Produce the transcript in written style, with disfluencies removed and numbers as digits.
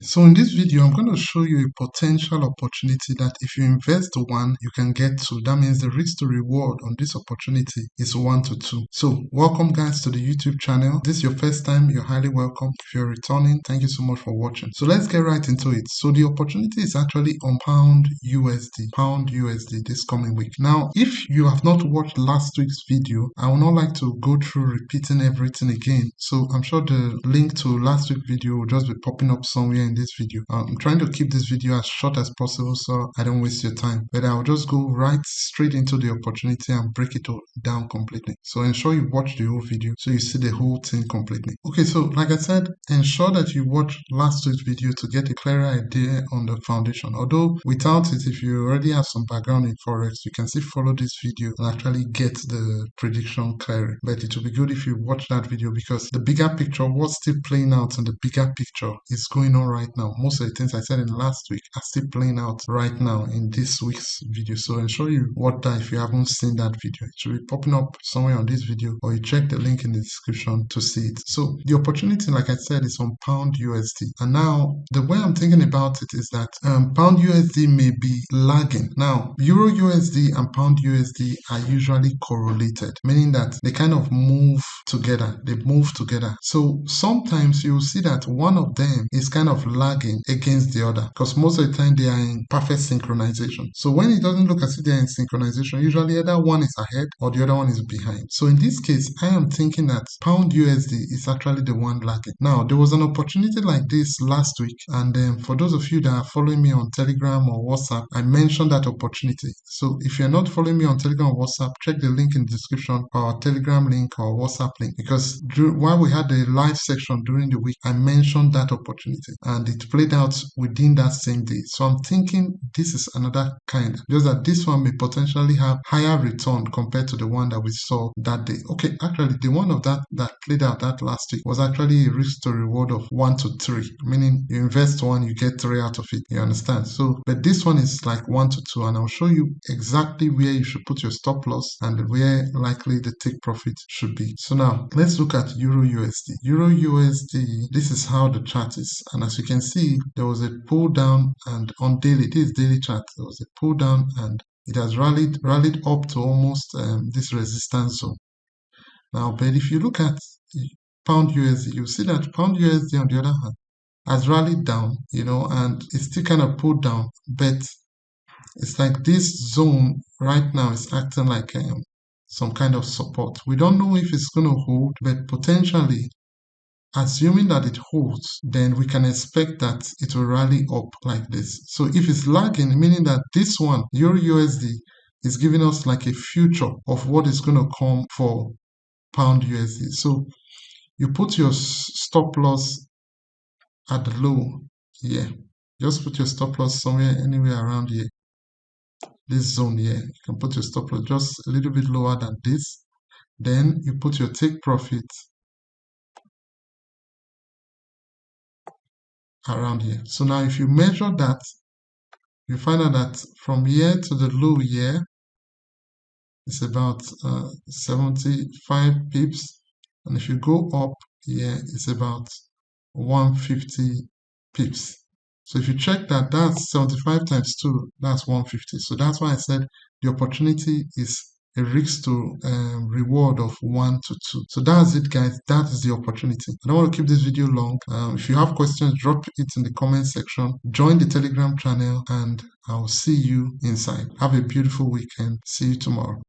So in this video, I'm going to show you a potential opportunity that if you invest one, you can get two. That means the risk to reward on this opportunity is 1 to 2. So welcome guys to the YouTube channel. If this is your first time, you're highly welcome. If you're returning, thank you so much for watching. So let's get right into it. So the opportunity is actually on pound USD this coming week. Now, if you have not watched last week's video, I would not like to go through repeating everything again. So I'm sure the link to last week's video will just be popping up somewhere in this video. I'm trying to keep this video as short as possible so I don't waste your time, but I'll just go right straight into the opportunity and break it down completely. So ensure you watch the whole video so you see the whole thing completely. Okay, so like I said, ensure that you watch last week's video to get a clearer idea on the foundation. Although without it, if you already have some background in Forex, you can still follow this video and actually get the prediction clearer. But it will be good if you watch that video because the bigger picture, what's still playing out in the bigger picture is going on right now. Most of the things I said in last week are still playing out right now in this week's video. So ensure you watch that if you haven't seen that video. It should be popping up somewhere on this video, or you check the link in the description to see it. So the opportunity, like I said, is on pound USD. And now the way I'm thinking about it is that pound USD may be lagging. Now, Euro USD and pound USD are usually correlated, meaning that they kind of move together. They move together. So sometimes you'll see that one of them is kind of lagging against the other because most of the time they are in perfect synchronization. So when it doesn't look as if they're in synchronization, usually either one is ahead or the other one is behind. So in this case, I am thinking that pound USD is actually the one lagging. Now, there was an opportunity like this last week, and for those of you that are following me on Telegram or WhatsApp, I mentioned that opportunity. So if you're not following me on Telegram or WhatsApp, check the link in the description for our Telegram link or WhatsApp link, because while we had the live section during the week, I mentioned that opportunity and it played out within that same day. So I'm thinking this is another kind, just that this one may potentially have higher return compared to the one that we saw that day. Okay, actually the one of that played out that last week was actually a risk to reward of 1 to 3, meaning you invest one, you get 3 out of it. You understand? So, but this one is like 1 to 2, and I'll show you exactly where you should put your stop loss and where likely the take profit should be. So now let's look at Euro USD. Euro USD, this is how the chart is, and as you can see, there was a pull down, and on daily, this daily chart, there was a pull down and it has rallied up to almost this resistance zone. Now, but if you look at pound USD, you see that pound USD on the other hand has rallied down, and it's still kind of pulled down, but it's like this zone right now is acting like some kind of support. We don't know if it's going to hold, but potentially, assuming that it holds, then we can expect that it will rally up like this. So if it's lagging, meaning that this one, Euro USD, is giving us like a future of what is going to come for pound USD. So you put your stop loss at the low here. Just put your stop loss somewhere, anywhere around here. This zone here. You can put your stop loss just a little bit lower than this. Then you put your take profit around here. So now if you measure that, you find out that from here to the low here, it's about 75 pips. And if you go up here, it's about 150 pips. So if you check that, that's 75 times 2, that's 150. So that's why I said the opportunity is a risk to reward of 1 to 2. So that's it, guys. That is the opportunity. I don't want to keep this video long. If you have questions, drop it in the comment section. Join the Telegram channel, and I'll see you inside. Have a beautiful weekend. See you tomorrow.